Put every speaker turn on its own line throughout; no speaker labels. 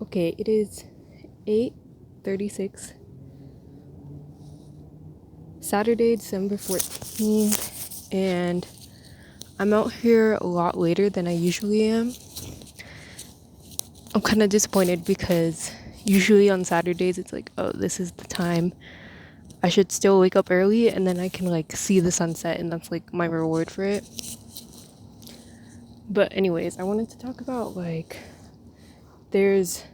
Okay, it is 8:36, Saturday, December 14th, and I'm out here a lot later than I usually am. I'm kind of disappointed because usually on Saturdays it's like, oh, this is the time I should still wake up early and then I can like see the sunset, and that's like my reward for it. But anyways, I wanted to talk about like there's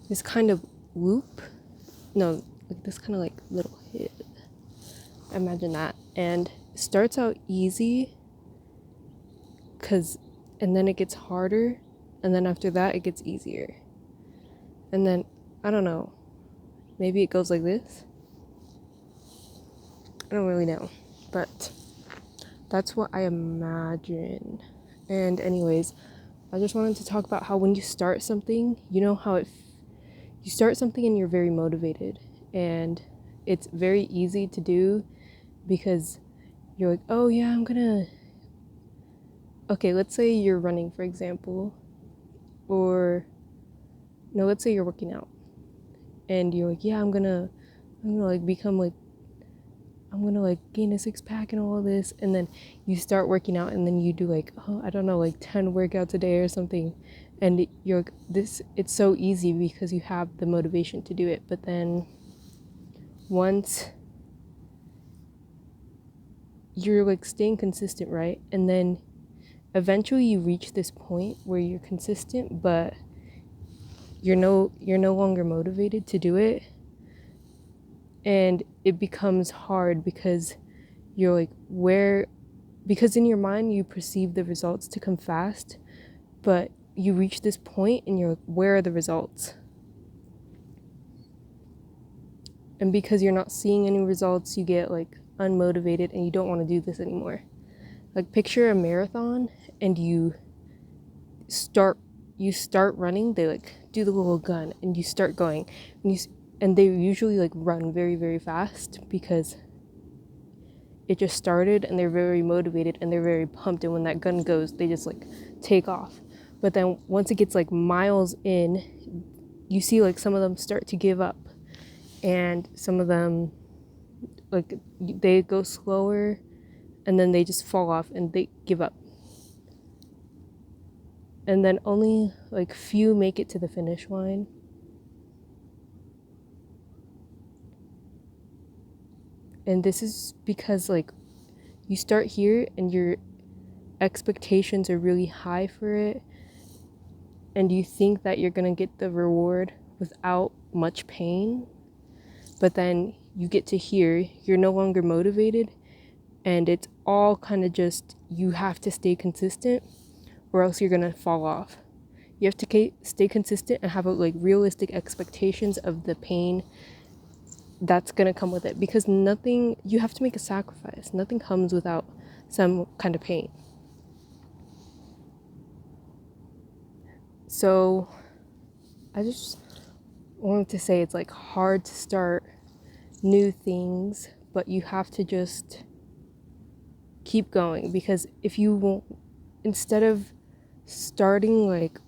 this kind of loop. No, like this kind of like little hit. Imagine that. And it starts out easy and then it gets harder, and then after that it gets easier. And then I don't know. Maybe it goes like this. I don't really know. But that's what I imagine. And anyways, I just wanted to talk about how when you start something, you know how you start something and you're very motivated, and it's very easy to do because you're like, oh yeah, I'm gonna. Okay, let's say you're running, for example, or no, let's say you're working out, and you're like, yeah, I'm gonna like become like, I'm gonna like gain a six pack and all of this, and then you start working out, and then you do like, oh, I don't know, like 10 workouts a day or something, and you're like, this, it's so easy because you have the motivation to do it. But then once you're like staying consistent, right? And then eventually you reach this point where you're consistent, but you're no longer motivated to do it, and it becomes hard because you're like, where, because in your mind you perceive the results to come fast, but you reach this point and you're like, where are the results? And because you're not seeing any results, you get like unmotivated and you don't want to do this anymore. Like picture a marathon, and start you start running, they like do the little gun and you start going, and they usually like run very very fast because it just started and they're very motivated and they're very pumped, and when that gun goes they just like take off. But then once it gets like miles in, you see like some of them start to give up, and some of them like they go slower, and then they just fall off and they give up, and then only like few make it to the finish line. And this is because like you start here and your expectations are really high for it, and you think that you're gonna get the reward without much pain, but then you get to here, you're no longer motivated, and it's all kind of just, you have to stay consistent or else you're gonna fall off. You have to stay consistent and have like realistic expectations of the pain that's gonna come with it, because nothing, you have to make a sacrifice, nothing comes without some kind of pain. So I just wanted to say it's like hard to start new things, but you have to just keep going, because if you won't, instead of starting like,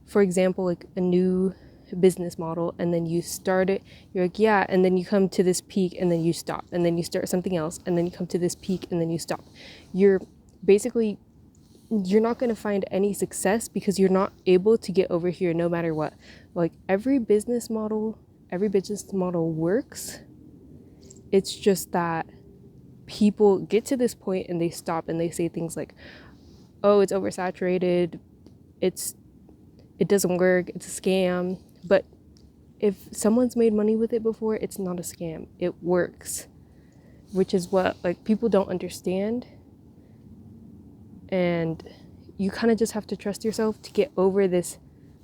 for example, like a new business model, and then you start it, you're like, yeah, and then you come to this peak and then you stop, and then you start something else and then you come to this peak and then you stop. You're basically, you're not going to find any success because you're not able to get over here no matter what. Like every business model works. It's just that people get to this point and they stop and they say things like, oh, it's oversaturated, it doesn't work, it's a scam. But if someone's made money with it before, it's not a scam, it works, which is what like people don't understand. And you kind of just have to trust yourself to get over this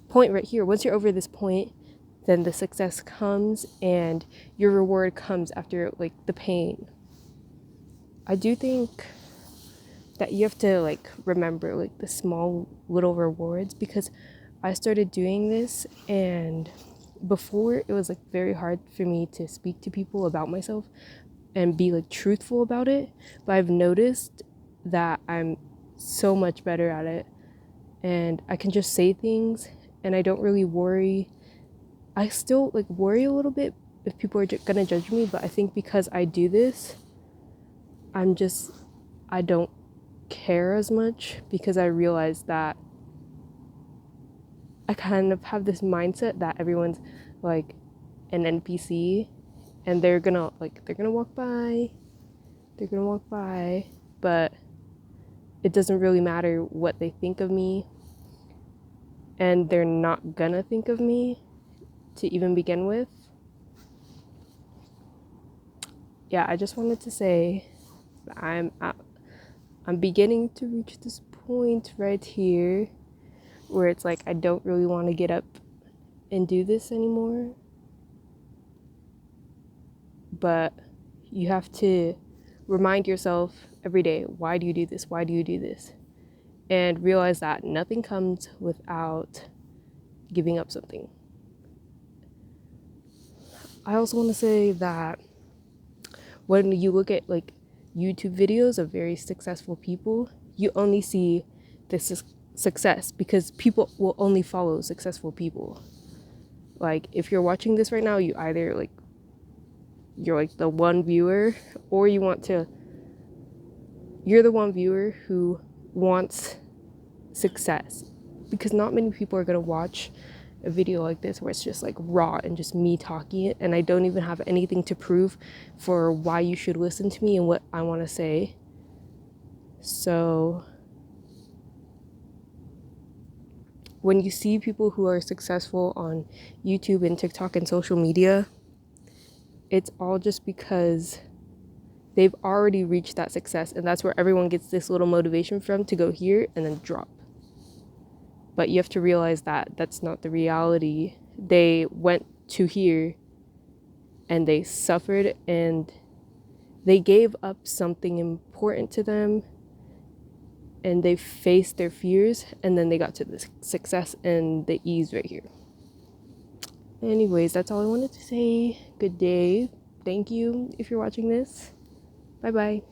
point right here. Once you're over this point, then the success comes and your reward comes after like the pain. I do think that you have to like remember like the small little rewards, because I started doing this, and before it was like very hard for me to speak to people about myself and be like truthful about it, but I've noticed that I'm so much better at it, and I can just say things and I don't really worry. I still like worry a little bit if people are gonna judge me, but I think because I do this, I don't care as much, because I realize that I kind of have this mindset that everyone's like an NPC, and they're gonna walk by, but it doesn't really matter what they think of me, and they're not gonna think of me to even begin with. Yeah, I just wanted to say that I'm beginning to reach this point right here where it's like I don't really want to get up and do this anymore. But you have to remind yourself every day, why do you do this? Why do you do this? And realize that nothing comes without giving up something. I also want to say that when you look at like YouTube videos of very successful people, you only see this success because people will only follow successful people. Like if you're watching this right now, you either like you're like the one viewer, or you're the one viewer who wants success, because not many people are going to watch a video like this where it's just like raw and just me talking it, and I don't even have anything to prove for why you should listen to me and what I want to say. So when you see people who are successful on YouTube and TikTok and social media, it's all just because they've already reached that success, and that's where everyone gets this little motivation from to go here and then drop. But you have to realize that that's not the reality. They went to here and they suffered and they gave up something important to them, and they faced their fears, and then they got to the success and the ease right here. Anyways, that's all I wanted to say. Good day. Thank you if you're watching this. Bye bye.